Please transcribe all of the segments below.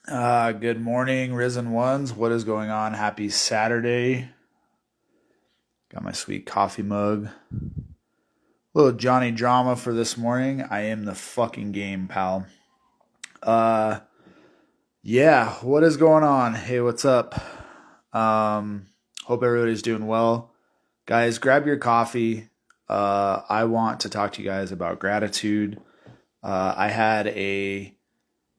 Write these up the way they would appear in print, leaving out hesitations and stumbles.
Good morning, Risen Ones. What is going on? Happy Saturday. Got my sweet coffee mug. Little Johnny drama for this morning. I am the fucking game, pal. Uh, yeah, what is going on? Hey, what's up? Hope everybody's doing well. Guys, grab your coffee. I want to talk to you guys about gratitude. I had a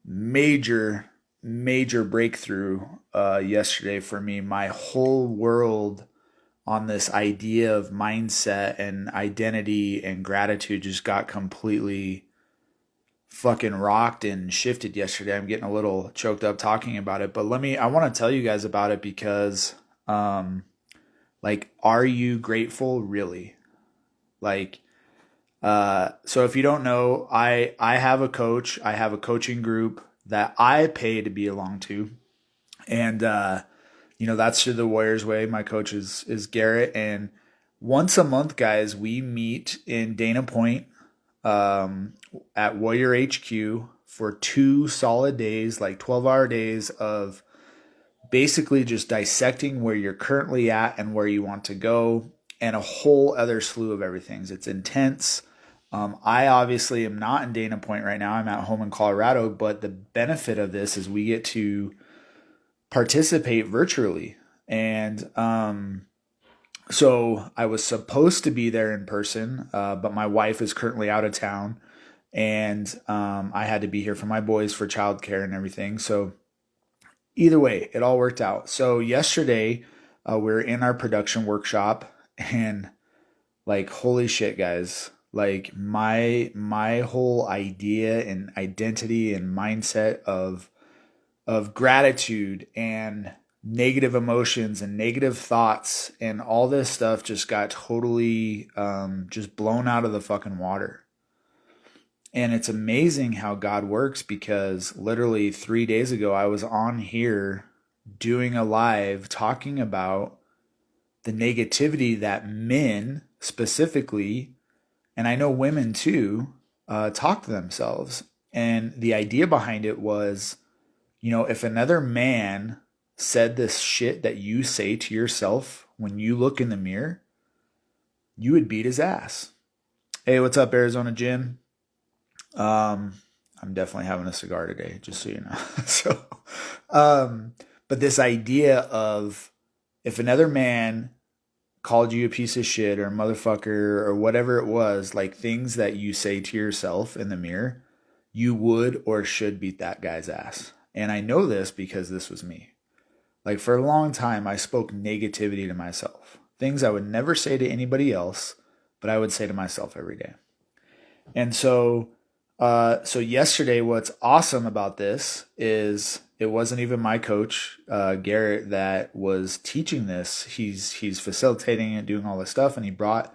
major, major breakthrough yesterday for me. My whole world on this idea of mindset and identity and gratitude just got completely fucking rocked and shifted yesterday. I'm getting a little choked up talking about it, but I want to tell you guys about it because, um, are you grateful really? Like, so if you don't know, I have a coach. I have a coaching group that I pay to be along to, and that's through the Warriors Way. My coach is Garrett, and once a month, guys, we meet in Dana Point, um, at Warrior HQ for 2 solid days, like 12-hour days of basically just dissecting where you're currently at and where you want to go, and a whole other slew of everything. It's intense. I obviously am not in Dana Point right now. I'm at home in Colorado, but the benefit of this is we get to participate virtually. And so I was supposed to be there in person, but my wife is currently out of town, and I had to be here for my boys for childcare and everything. So either way, it all worked out. So yesterday, we were in our production workshop, and like, holy shit, guys! Like my whole idea and identity and mindset of gratitude and negative emotions and negative thoughts and all this stuff just got totally just blown out of the fucking water. And it's amazing how God works, because literally 3 days ago, I was on here doing a live talking about the negativity that men specifically, and I know women too, talk to themselves. And the idea behind it was, if another man said this shit that you say to yourself when you look in the mirror, you would beat his ass. Hey, what's up, Arizona Jim? Um, I'm definitely having a cigar today, just so you know. so, um, but this idea of, if another man called you a piece of shit or a motherfucker or whatever it was, like things that you say to yourself in the mirror, you would or should beat that guy's ass. And I know this because this was me. Like, for a long time, I spoke negativity to myself. Things I would never say to anybody else, but I would say to myself every day. And so yesterday, what's awesome about this is it wasn't even my coach, Garrett, that was teaching this. He's facilitating it, doing all this stuff, and he brought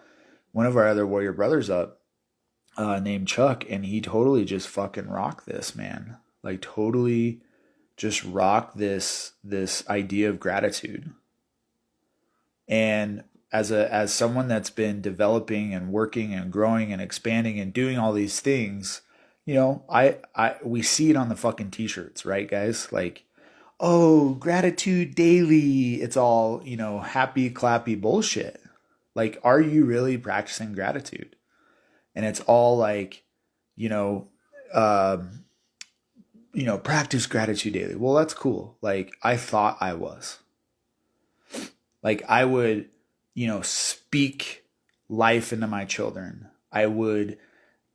one of our other warrior brothers up, named Chuck, and he totally just fucking rocked this, man. Like, totally just rocked this idea of gratitude. And as someone that's been developing and working and growing and expanding and doing all these things, I we see it on the fucking t-shirts, right, guys? Like, oh, gratitude daily. It's all, happy clappy bullshit. Like, are you really practicing gratitude? And it's all like, you know, um, practice gratitude daily. Well, that's cool. Like, I thought I was. Like, I would, speak life into my children. I would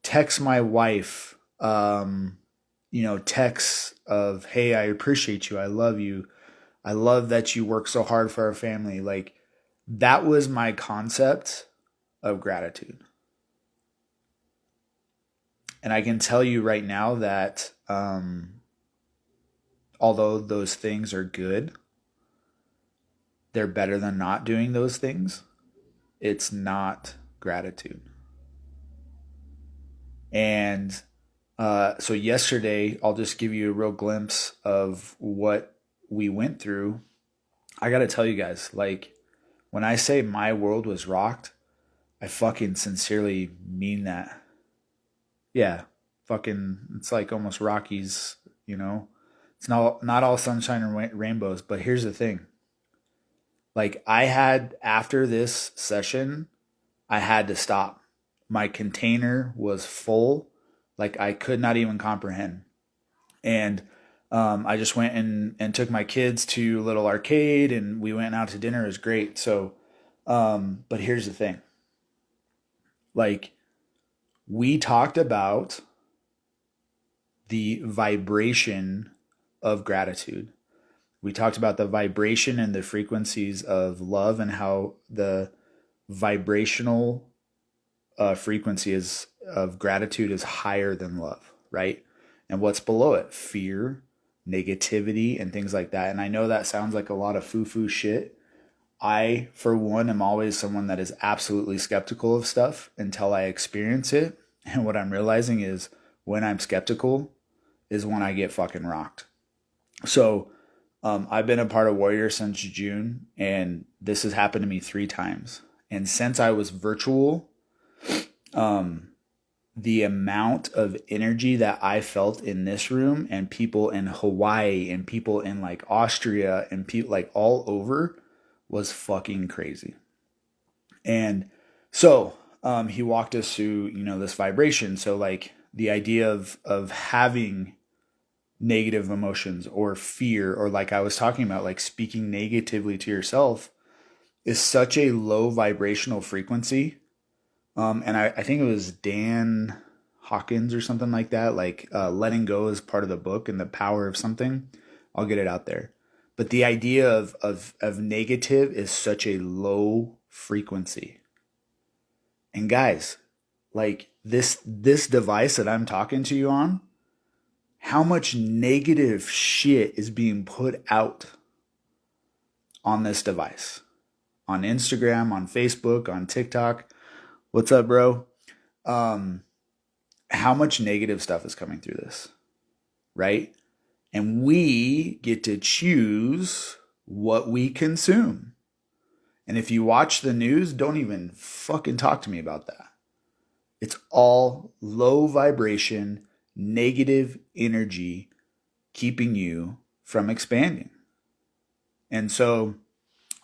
text my wife, texts of, hey, I appreciate you. I love you. I love that you work so hard for our family. Like, that was my concept of gratitude. And I can tell you right now that, although those things are good, they're better than not doing those things. It's not gratitude. And so yesterday, I'll just give you a real glimpse of what we went through. I got to tell you guys, like, when I say my world was rocked, I fucking sincerely mean that. Yeah, fucking, it's like almost Rockies, you know? It's not all sunshine and rainbows, but here's the thing. Like I had after this session, I had to stop. My container was full, like I could not even comprehend. And I just went and took my kids to a little arcade, and we went out to dinner. It was great. So, but here's the thing. Like we talked about the vibration of gratitude. We talked about the vibration and the frequencies of love and how the vibrational frequency is of gratitude is higher than love, right? And what's below it? Fear, negativity, and things like that. And I know that sounds like a lot of foo-foo shit. I, for one, am always someone that is absolutely skeptical of stuff until I experience it. And what I'm realizing is when I'm skeptical is when I get fucking rocked. So I've been a part of Warrior since June, and this has happened to me 3 times. And since I was virtual, the amount of energy that I felt in this room and people in Hawaii and people in like Austria and people like all over was fucking crazy. And so he walked us through, this vibration. So like the idea of having negative emotions or fear, or like I was talking about, like speaking negatively to yourself is such a low vibrational frequency. And I think it was Dan Hawkins or something like that. Like letting go is part of the book and the power of something. I'll get it out there. But the idea of negative is such a low frequency. And guys, like this device that I'm talking to you on, how much negative shit is being put out on this device? On Instagram, on Facebook, on TikTok. What's up, bro? How much negative stuff is coming through this, right? And we get to choose what we consume. And if you watch the news, don't even fucking talk to me about that. It's all low vibration, negative energy keeping you from expanding. And so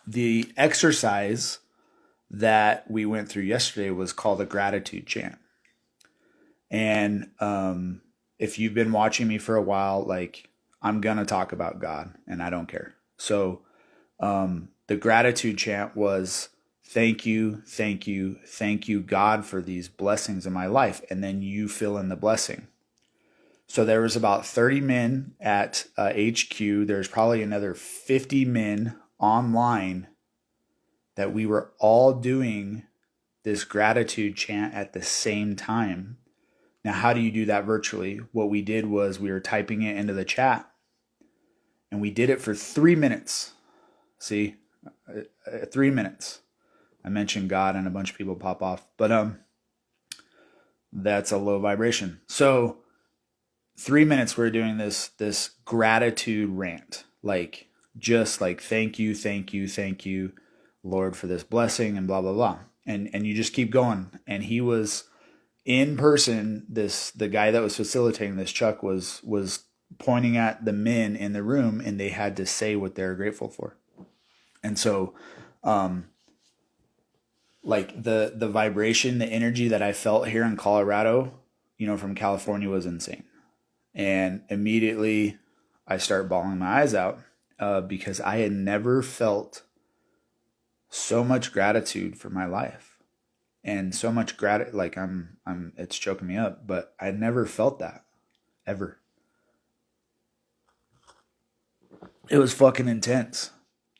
the exercise that we went through yesterday was called a gratitude chant. And if you've been watching me for a while, like I'm going to talk about God and I don't care. So the gratitude chant was thank you, thank you, thank you, God, for these blessings in my life. And then you fill in the blessing. So there was about 30 men at HQ. There's probably another 50 men online that we were all doing this gratitude chant at the same time. Now, how do you do that virtually? What we did was we were typing it into the chat, and we did it for 3 minutes. See, 3 minutes. I mentioned God and a bunch of people pop off, but that's a low vibration. So 3 minutes we're doing this gratitude rant, like just like thank you, thank you, thank you, Lord, for this blessing and blah blah blah, and you just keep going. And he was in person. The guy that was facilitating this, Chuck, was pointing at the men in the room, and they had to say what they're grateful for. And so, like the vibration, the energy that I felt here in Colorado, from California was insane. And immediately I start bawling my eyes out because I had never felt so much gratitude for my life, and so much gratitude. Like it's choking me up, but I never felt that ever. It was fucking intense.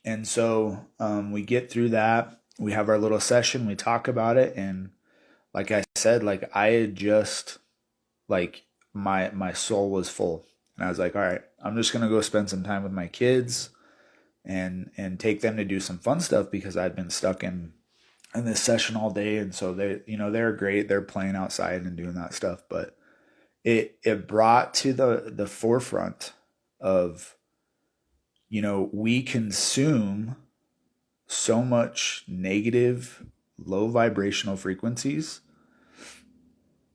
And so we get through that. We have our little session. We talk about it. And like I said, like I had just, like my soul was full. And I was like, all right, I'm just going to go spend some time with my kids and take them to do some fun stuff, because I'd been stuck in this session all day. And so they're great. They're playing outside and doing that stuff. But it brought to the forefront of, we consume so much negative, low vibrational frequencies.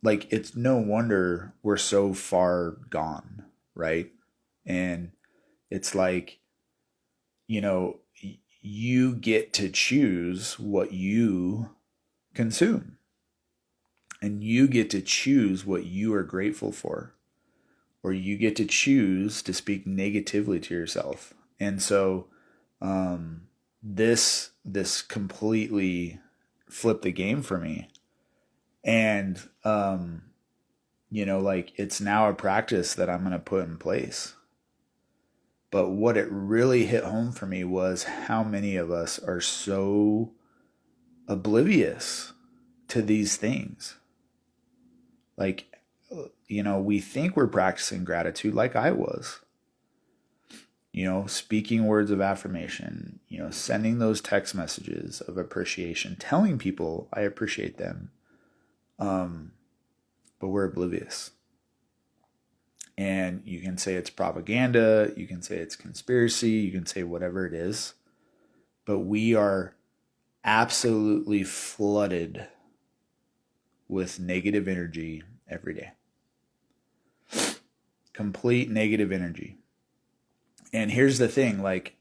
Like, it's no wonder we're so far gone, right? And it's like, you get to choose what you consume, and you get to choose what you are grateful for, or you get to choose to speak negatively to yourself. And so this completely flipped the game for me. And like, it's now a practice that I'm going to put in place. But what it really hit home for me was how many of us are so oblivious to these things. Like, we think we're practicing gratitude, like I was. Speaking words of affirmation, sending those text messages of appreciation, telling people I appreciate them. But we're oblivious. And you can say it's propaganda, you can say it's conspiracy, you can say whatever it is. But we are absolutely flooded with negative energy every day. Complete negative energy. And here's the thing, like,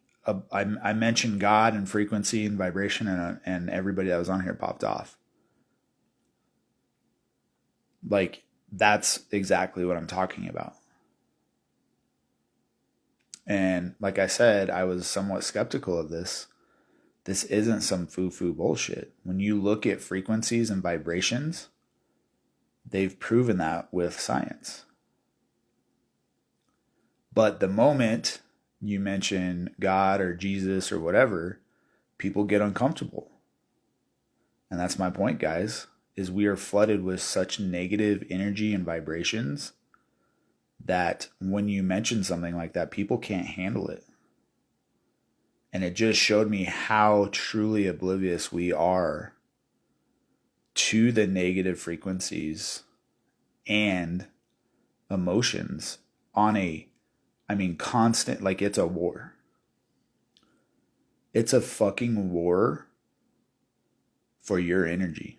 I mentioned God and frequency and vibration, and everybody that was on here popped off. Like, that's exactly what I'm talking about. And like I said, I was somewhat skeptical of this. This isn't some foo-foo bullshit. When you look at frequencies and vibrations, they've proven that with science. But the moment you mention God or Jesus or whatever, people get uncomfortable. And that's my point, guys, is we are flooded with such negative energy and vibrations that when you mention something like that, people can't handle it. And it just showed me how truly oblivious we are to the negative frequencies and emotions on constant, like, it's a war. It's a fucking war for your energy.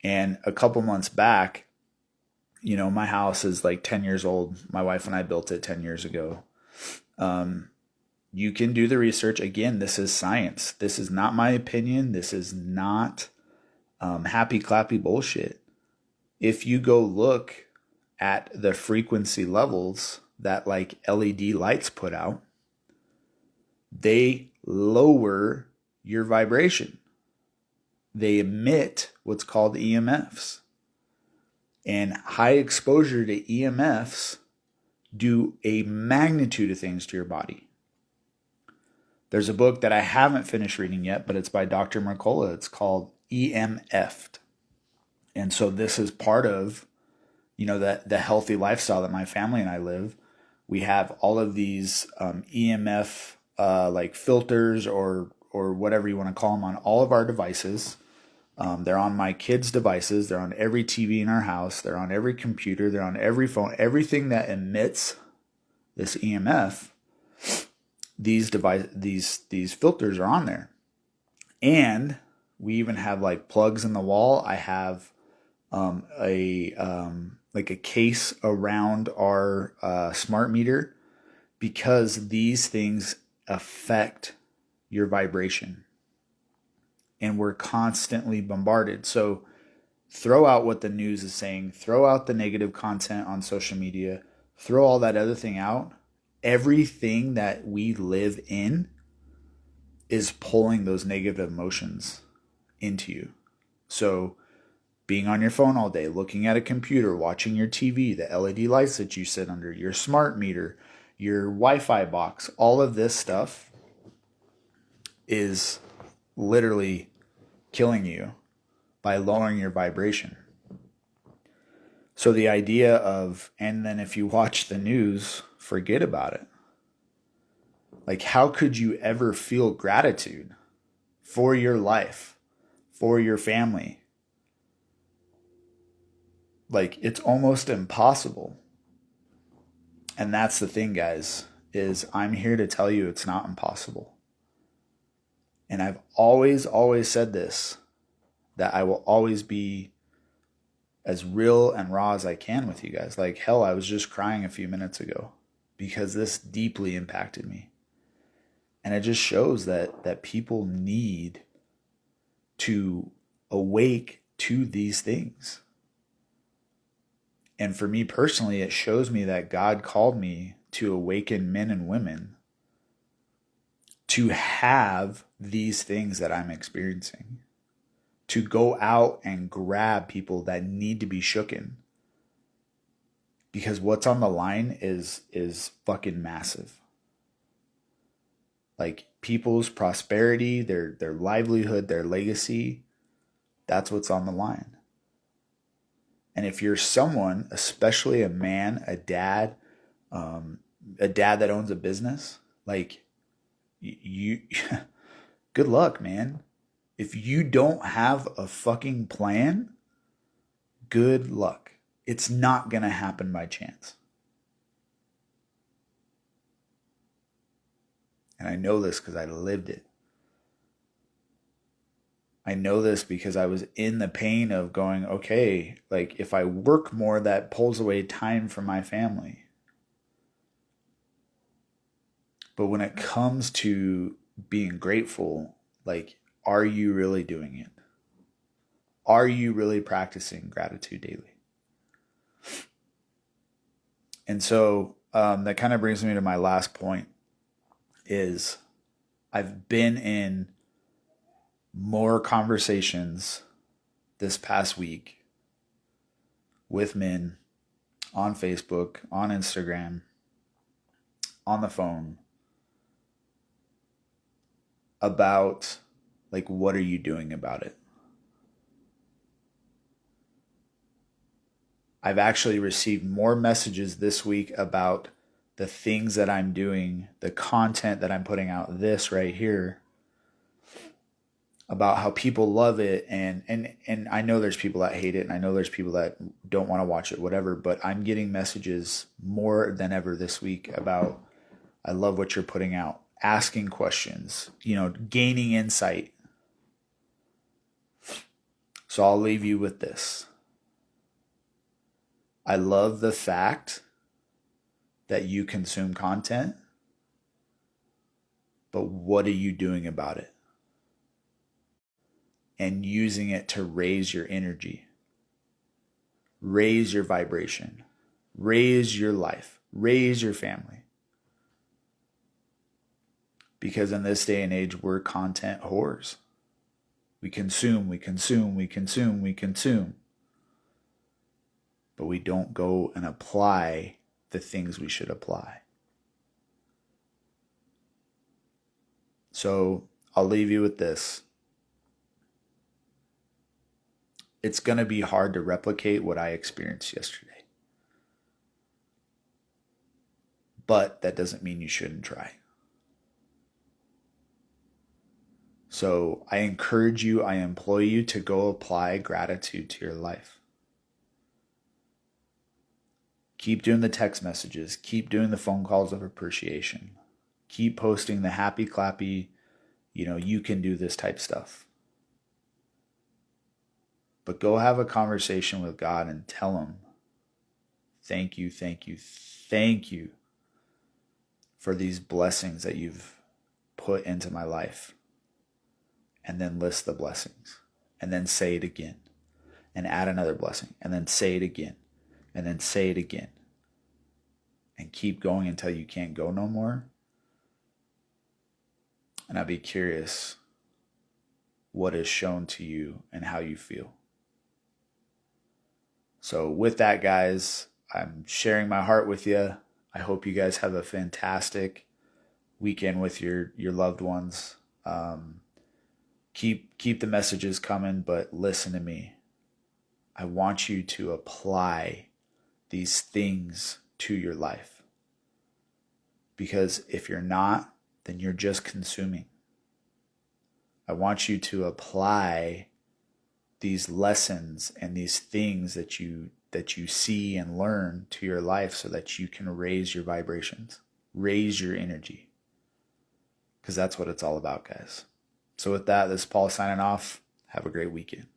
And a couple months back, my house is like 10 years old. My wife and I built it 10 years ago. You can do the research. Again, this is science. This is not my opinion. This is not happy clappy bullshit. If you go look at the frequency levels that, like, LED lights put out, they lower your vibration. They emit what's called EMFs. And high exposure to EMFs do a magnitude of things to your body. There's a book that I haven't finished reading yet, but it's by Dr. Mercola. It's called EMF'd. And so this is part of, the healthy lifestyle that my family and I live. We have all of these EMF like filters or whatever you want to call them on all of our devices. They're on my kids' devices. They're on every TV in our house. They're on every computer. They're on every phone. Everything that emits this EMF, these filters are on there. And we even have, like, plugs in the wall. I have a case around our smart meter, because these things affect your vibration. And we're constantly bombarded. So throw out what the news is saying, throw out the negative content on social media, throw all that other thing out. Everything that we live in is pulling those negative emotions into you. So being on your phone all day, looking at a computer, watching your TV, the LED lights that you sit under, your smart meter, your Wi-Fi box, all of this stuff is literally killing you by lowering your vibration. So the idea of, and then if you watch the news, forget about it. Like, how could you ever feel gratitude for your life, for your family? Like, it's almost impossible. And that's the thing, guys, is I'm here to tell you it's not impossible. And I've always said this, that I will always be as real and raw as I can with you guys. Like, hell, I was just crying a few minutes ago because this deeply impacted me. And it just shows that people need to awake to these things. And for me personally, it shows me that God called me to awaken men and women to have these things that I'm experiencing, to go out and grab people that need to be shooken. Because what's on the line is fucking massive. Like, people's prosperity, their livelihood, their legacy, that's what's on the line. And if you're someone, especially a man, a dad that owns a business, like, you good luck, man. If you don't have a fucking plan, good luck. It's not going to happen by chance. And I know this because I lived it. I know this because I was in the pain of going, okay, like, if I work more, that pulls away time from my family. But when it comes to being grateful, like, are you really doing it? Are you really practicing gratitude daily? And so that kind of brings me to my last point is I've been in more conversations this past week with men on Facebook, on Instagram, on the phone about, like, what are you doing about it? I've actually received more messages this week about the things that I'm doing, the content that I'm putting out, this right here, about how people love it. And I know there's people that hate it, and I know there's people that don't want to watch it, whatever, but I'm getting messages more than ever this week about, I love what you're putting out, asking questions, gaining insight. So I'll leave you with this. I love the fact that you consume content, but what are you doing about it? And using it to raise your energy, raise your vibration, raise your life, raise your family. Because in this day and age, we're content whores. We consume, we consume, we consume, we consume. But we don't go and apply the things we should apply. So I'll leave you with this. It's going to be hard to replicate what I experienced yesterday. But that doesn't mean you shouldn't try. So I encourage you, I implore you to go apply gratitude to your life. Keep doing the text messages. Keep doing the phone calls of appreciation. Keep posting the happy, clappy, you can do this type stuff. But go have a conversation with God and tell him, thank you, thank you, thank you for these blessings that you've put into my life. And then list the blessings. And then say it again. And add another blessing. And then say it again. And then say it again. And keep going until you can't go no more. And I'd be curious what is shown to you and how you feel. So with that, guys, I'm sharing my heart with you. I hope you guys have a fantastic weekend with your loved ones. Keep the messages coming, but listen to me. I want you to apply these things to your life. Because if you're not, then you're just consuming. I want you to apply these lessons and these things that you see and learn to your life so that you can raise your vibrations, raise your energy. Because that's what it's all about, guys. So with that, this is Paul signing off. Have a great weekend.